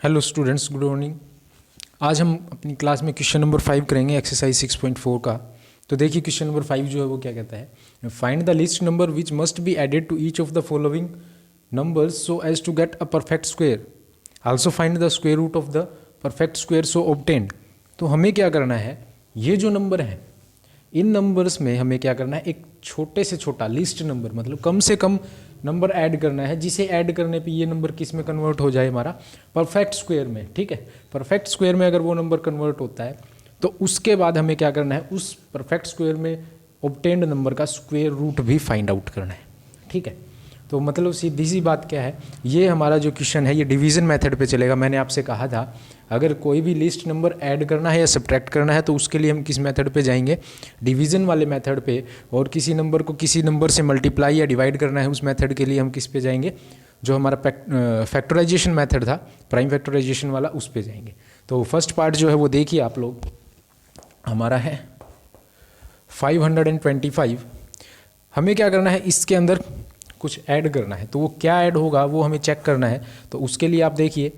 Hello students, good morning. आज हम अपनी क्लास में क्वेश्चन नंबर 5 करेंगे एक्सरसाइज 6.4 का। तो देखिए क्वेश्चन नंबर 5 जो है वो क्या कहता है, find the least number which must be added to each of the following numbers so as to get a perfect square, also find the square root of the perfect square so obtained. तो हमें क्या करना है, ये जो number है इन numbers में हमें क्या करना है, एक छोटे से छोटा लिस्ट नंबर मतलब कम से कम नंबर ऐड करना है, जिसे ऐड करने पे ये नंबर किस में कन्वर्ट हो जाए, हमारा परफेक्ट स्क्वायर में। ठीक है, परफेक्ट स्क्वायर में अगर वो नंबर कन्वर्ट होता है तो उसके बाद हमें क्या करना है, उस परफेक्ट स्क्वायर में ऑब्टेन्ड नंबर का स्क्वायर रूट भी फाइंड आउट करना है। ठीक है, तो मतलब सीधी सी बात क्या है, ये हमारा जो क्वेश्चन है ये डिवीज़न मेथड पे चलेगा। मैंने आपसे कहा था अगर कोई भी लिस्ट नंबर ऐड करना है या सब्ट्रैक्ट करना है तो उसके लिए हम किस मेथड पे जाएंगे, डिवीज़न वाले मेथड पे। और किसी नंबर को किसी नंबर से मल्टीप्लाई या डिवाइड करना है, उस मेथड के लिए हम किस पे जाएंगे, जो हमारा फैक्टराइजेशन मेथड था, प्राइम फैक्टराइजेशन वाला, उस पे जाएंगे। तो फर्स्ट पार्ट जो है वो देखिए आप लोग, हमारा है 525। हमें क्या करना है, इसके अंदर कुछ ऐड करना है, तो वो क्या ऐड होगा वो हमें चेक करना है। तो उसके लिए आप देखिए,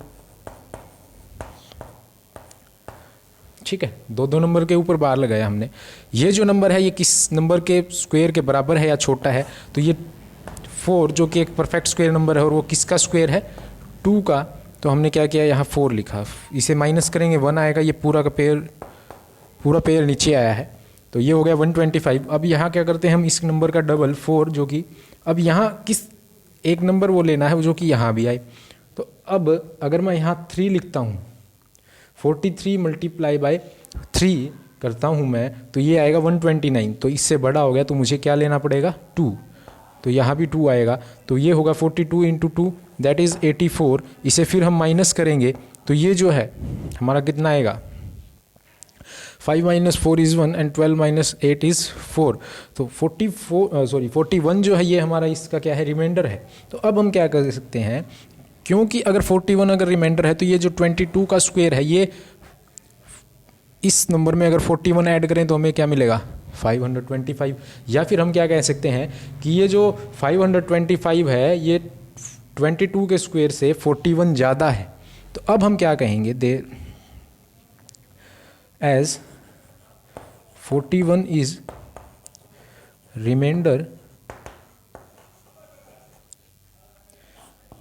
ठीक है, दो दो नंबर के ऊपर बार लगाया हमने। ये जो नंबर है ये किस नंबर के स्क्वायर के बराबर है या छोटा है, तो ये 4 जो कि एक परफेक्ट स्क्वायर नंबर है, और वो किसका स्क्वायर है, 2 का। तो हमने क्या किया, यहाँ 4 लिखा, इसे माइनस करेंगे 1 आएगा, ये पूरा पेयर नीचे आया है, तो ये हो गया 125। अब यहाँ क्या करते हैं हम, इस नंबर का डबल 4 जो कि अब यहाँ किस एक नंबर वो लेना है जो कि यहाँ भी आए। तो अब अगर मैं यहाँ 3 लिखता हूँ, 43 मल्टीप्लाई बाय 3 करता हूँ मैं, तो ये आएगा 129। तो इससे बड़ा हो गया तो मुझे क्या लेना पड़ेगा, 2। तो यहाँ भी 2 आएगा, तो ये होगा 42 इंटू 2 दैट इज़ 84। इसे फिर हम माइनस करेंगे तो ये जो है हमारा कितना आएगा, 5 - 4 is 1 and 12 - 8 is 4। तो 41 जो है ये हमारा इसका क्या है, रिमाइंडर है। तो अब हम क्या कर सकते हैं, क्योंकि अगर 41 अगर रिमाइंडर है तो ये जो 22 का स्क्वायर है, ये इस नंबर में अगर 41 ऐड करें तो हमें क्या मिलेगा, 525। या फिर हम क्या कह सकते हैं कि ये जो 525 है ये 22 के स्क्वायर से 41 ज़्यादा है। तो अब हम क्या कहेंगे, देर एज 41 is remainder,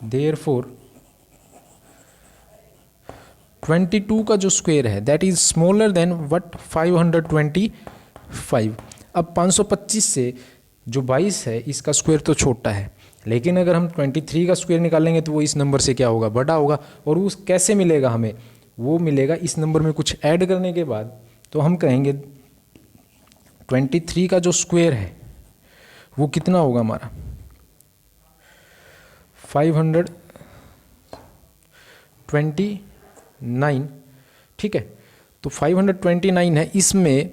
therefore 22 का जो स्क्वायर है that is smaller than what 525। अब 525 से जो 22 है इसका स्क्वायर तो छोटा है, लेकिन अगर हम 23 का स्क्वायर निकालेंगे तो वो इस नंबर से क्या होगा, बड़ा होगा। और उस कैसे मिलेगा हमें, वो मिलेगा इस नंबर में कुछ ऐड करने के बाद। तो हम कहेंगे 23 का जो स्क्वायर है वो कितना होगा हमारा, 529। ठीक है, तो 529 है, इसमें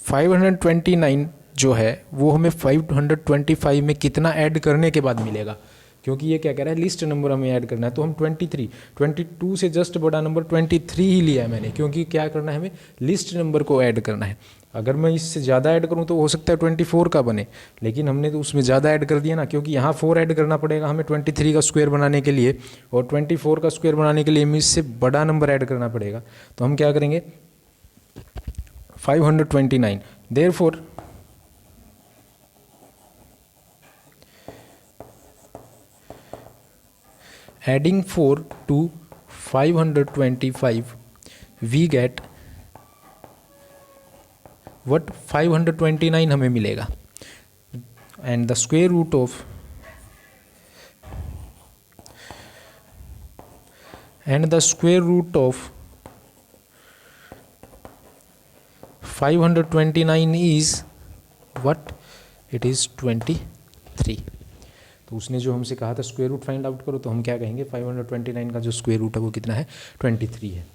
529 जो है वो हमें 525 में कितना ऐड करने के बाद मिलेगा, क्योंकि ये क्या कह रहा है, लिस्ट नंबर हमें ऐड करना है। तो हम 22 से जस्ट बड़ा नंबर 23 ही लिया है मैंने, क्योंकि क्या करना है, हमें लिस्ट नंबर को ऐड करना है। अगर मैं इससे ज़्यादा ऐड करूं तो हो सकता है 24 का बने, लेकिन हमने तो उसमें ज़्यादा ऐड कर दिया ना, क्योंकि यहाँ 4 ऐड करना पड़ेगा हमें 23 का स्क्वायर बनाने के लिए, और 24 का स्क्वायर बनाने के लिए हमें इससे बड़ा नंबर ऐड करना पड़ेगा। तो हम क्या करेंगे, 529, therefore adding 4 to 525 we get what 529 हमें मिलेगा, and the square root of 529 is what, it is 23। तो उसने जो हमसे कहा था स्क्वायर रूट फाइंड आउट करो, तो हम क्या कहेंगे, 529 का जो स्क्वायर रूट है वो कितना है, 23 है।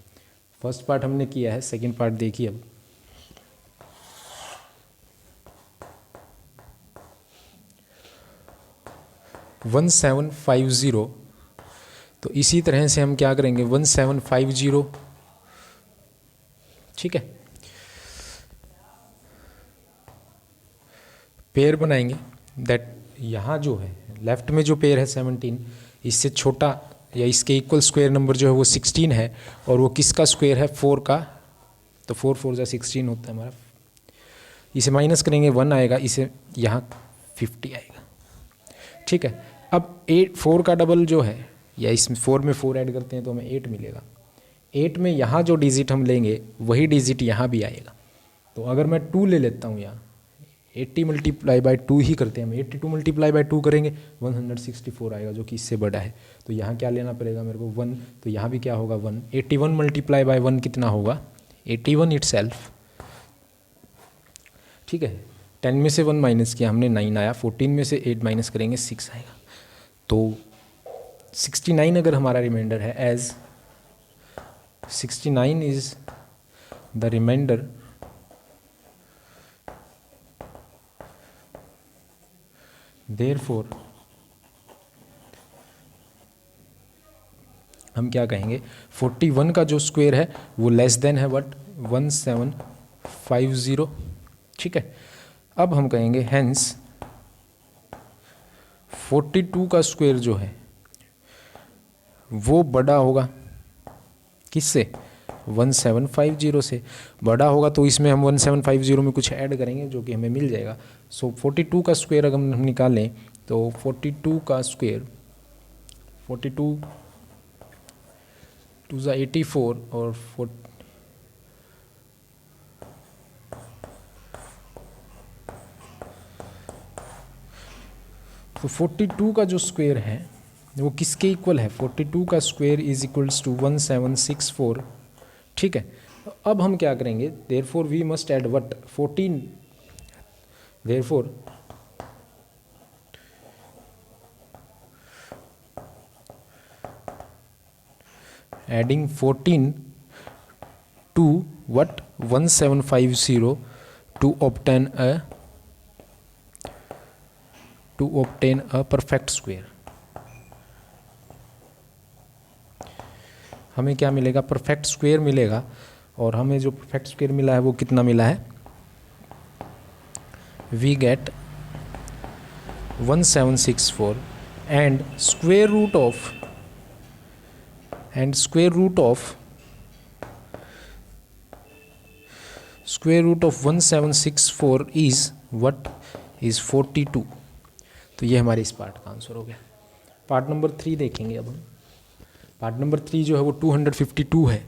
फर्स्ट पार्ट हमने किया है, सेकंड पार्ट देखिए अब। वन 1750, तो इसी तरह से हम क्या करेंगे, 1750। ठीक है, पेयर बनाएंगे दैट यहाँ जो है लेफ्ट में जो पेयर है 17, इससे छोटा या इसके इक्वल स्क्वायर नंबर जो है वो 16 है, और वो किसका स्क्वायर है, 4 का। तो 4 4 जा 16 होता है हमारा। इसे माइनस करेंगे 1 आएगा, इसे यहाँ 50 आएगा। ठीक है, अब 4 का डबल जो है, या इसमें 4 में 4 ऐड करते हैं तो हमें 8 मिलेगा। 8 में यहाँ जो डिजिट हम लेंगे वही डिजिट यहाँ भी आएगा। तो अगर मैं 2 ले लेता हूँ यहाँ, 80 मल्टीप्लाई बाई 2 ही करते हैं हम, 82 मल्टीप्लाई बाई 2 करेंगे 164 आएगा, जो कि इससे बड़ा है। तो यहाँ क्या लेना पड़ेगा मेरे को, 1। तो यहाँ भी क्या होगा, 1। 81 मल्टीप्लाई बाई 1 कितना होगा, 81 इटसेल्फ। ठीक है, 10 में से 1 माइनस किया हमने, 9 आया। 14 में से 8 माइनस करेंगे 6 आएगा। तो 69 अगर हमारा रिमाइंडर है, as 69 is the remainder therefore हम क्या कहेंगे, 41 का जो स्क्वायर है वो लेस देन है व्हाट, 1750। ठीक है, अब हम कहेंगे हेंस 42 का स्क्वायर जो है वो बड़ा होगा किससे, 1750 से बड़ा होगा। तो इसमें हम 1750 में कुछ ऐड करेंगे जो कि हमें मिल जाएगा। सो 42 का स्क्वायर अगर हम निकालें तो 42 का स्क्वायर, 42 2 ज़ा 84 और तो 42 का जो स्क्वायर है वो किसके इक्वल है, 42 का स्क्वायर इज इक्वल्स टू 1764। ठीक है, अब हम क्या करेंगे, therefore we must add what, 14। Therefore adding 14 to what, 1750 to obtain a perfect square. हमें क्या मिलेगा, परफेक्ट स्क्वायर मिलेगा। और हमें जो परफेक्ट स्क्वायर मिला है वो कितना मिला है, we get 1764 and square root of 1764 is what, is 42। तो ये हमारे इस पार्ट का आंसर हो गया। पार्ट नंबर 3 देखेंगे अब हम। पार्ट नंबर 3 जो है वो 252 है।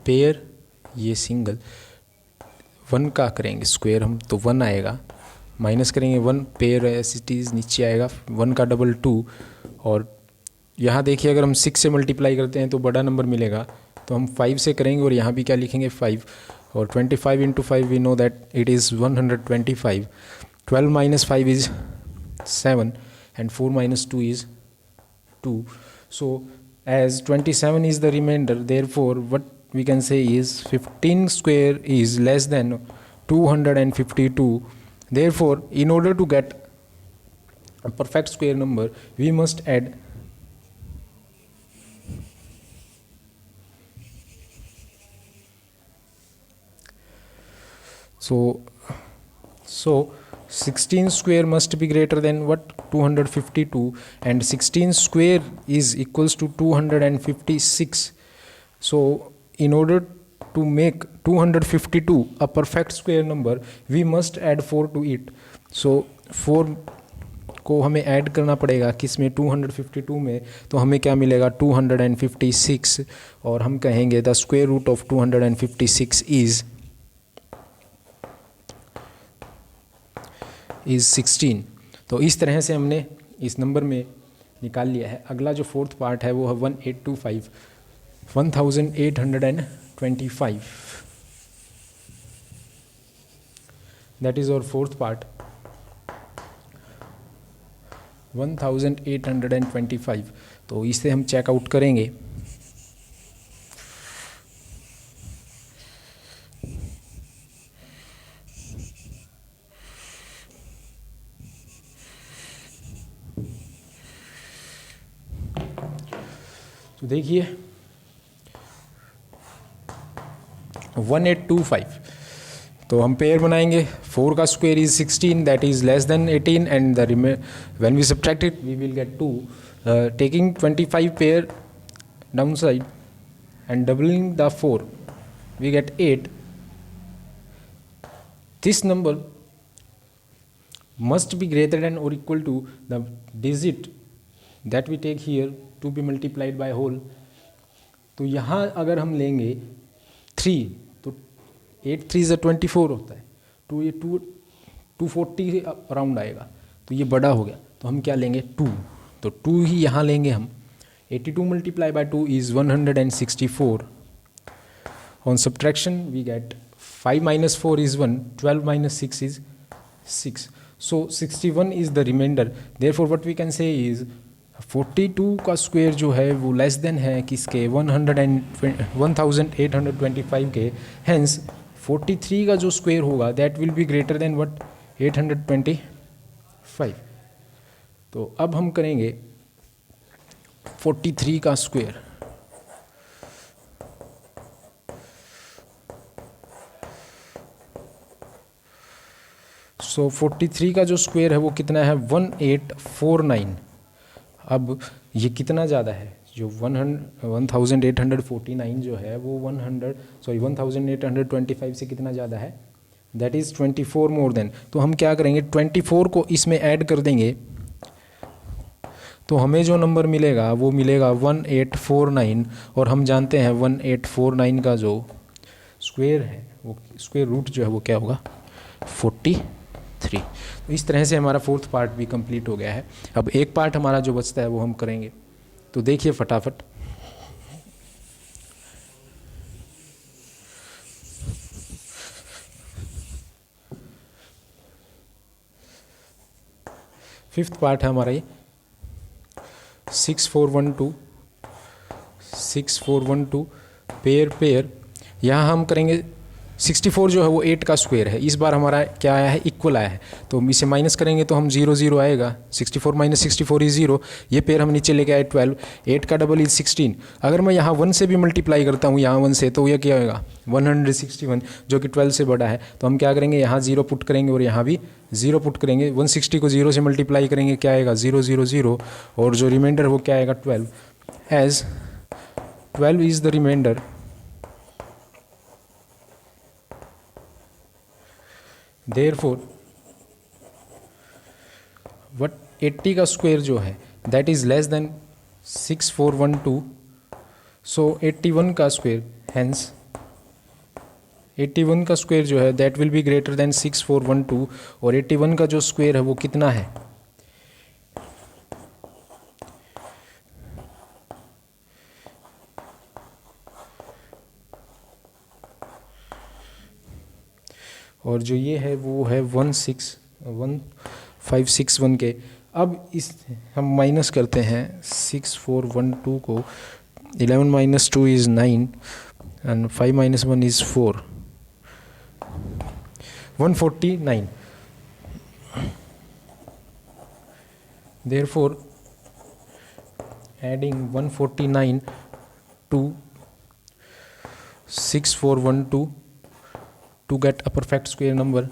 पेयर, ये सिंगल 1 का करेंगे स्क्वायर हम, तो 1 आएगा, माइनस करेंगे 1, पेयर एज इट इज़ नीचे आएगा, 1 का डबल 2। और यहाँ देखिए अगर हम 6 से मल्टीप्लाई करते हैं तो बड़ा नंबर मिलेगा, तो हम 5 से करेंगे और यहाँ भी क्या लिखेंगे 5। और 25 into 5 we know that it is 125। 12 minus 5 is 7 and 4 minus 2 is 2. So as 27 is the remainder, therefore what we can say is 15 square is less than 252. Therefore in order to get a perfect square number we must add so 16 square must be greater than what, 252, and 16 square is equals to 256. So in order to make 252 a perfect square number we must add 4 to it. So 4 को हमें add करना पड़ेगा किस में, 252 में। तो हमें क्या मिलेगा, 256। और हम कहेंगे the square root of 256 is 16। तो इस तरह से हमने इस नंबर में निकाल लिया है। अगला जो फोर्थ पार्ट है वो है 1825, 1825। That is our fourth part, 1825। तो इसे हम चेकआउट करेंगे। तो देखिए 1825, तो हम पेयर बनाएंगे। 4 का square is 16, that is less than 18, and the when we subtract it we will get 2, taking 25 pair down side and doubling the 4 we get 8. This number must be greater than or equal to the digit that we take here to be multiplied by whole. तो यहाँ अगर हम लेंगे 3 तो 8 3 से 24 होता है, तो ये 240 अराउंड आएगा, तो ये बड़ा हो गया। तो हम क्या लेंगे 2, तो 2 ही यहाँ लेंगे हम। 82 multiplied by 2 is 164. On subtraction we get 5 minus 4 is 1, 12 minus 6 is 6. So 61 is the remainder. Therefore what we can say is 42 का स्क्वायर जो है वो लेस देन है किसके 1825 के। Hence 43 का जो स्क्वायर होगा that will be greater than what 825. तो अब हम करेंगे 43 का स्क्वायर। सो 43 का जो स्क्वायर है वो कितना है 1849। अब ये कितना ज़्यादा है, जो 1849 जो है वो 1825 से कितना ज़्यादा है, दैट इज़ 24 मोर देन। तो हम क्या करेंगे 24 को इसमें ऐड कर देंगे, तो हमें जो नंबर मिलेगा वो मिलेगा 1849, और हम जानते हैं 1849 का जो स्क्वायर है वो स्क्वायर रूट जो है वो क्या होगा 43। तो इस तरह से हमारा 4th पार्ट भी कंप्लीट हो गया है। अब एक पार्ट हमारा जो बचता है वो हम करेंगे, तो देखिए फटाफट। फिफ्थ पार्ट है हमारा ये 6412 पेयर। यहाँ हम करेंगे 64 जो है वो 8 का स्क्वायर है। इस बार हमारा क्या आया है इक्वल आया है, तो हम इसे माइनस करेंगे तो हम 0 0 आएगा। 64 माइनस 64 इज 0। ये पेयर हम नीचे लेके आए 12। 8 का डबल इज 16। अगर मैं यहाँ 1 से भी मल्टीप्लाई करता हूँ यहाँ 1 से, तो ये क्या होगा 161 जो कि 12 से बड़ा है। तो हम क्या करेंगे यहाँ 0 पुट करेंगे और यहाँ भी 0 पुट करेंगे। 160 को 0 से मल्टीप्लाई करेंगे क्या आएगा 0 0 0, और जो रिमाइंडर वो क्या आएगा 12, as 12 is the remainder. Therefore what 80 का स्क्वायर जो है that is less than 6412, so 81 का स्क्वायर, hence 81 का स्क्वायर जो है that will be greater than 6412, और 81 का जो स्क्वायर है वो कितना है और जो ये है वो है 1561 के। अब इस हम माइनस करते हैं 6412 को। 11 minus 2 is 9 and 5 minus 1 is 4, 149। Therefore adding 149 to 6412 to get a perfect square number,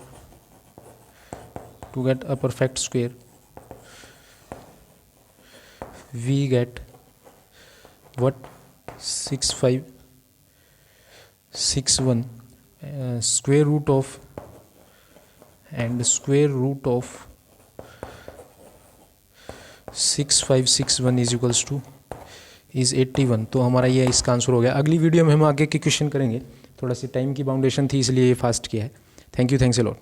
to get a perfect square we get what 6561 square root of, and square root of 6561 is equals to is 81। तो हमारा ये इसका answer हो गया। अगली video में हम आगे के क्वेश्चन करेंगे। थोड़ा सी टाइम की बाउंडेशन थी इसलिए ये फास्ट किया है। Thank you, thanks a lot.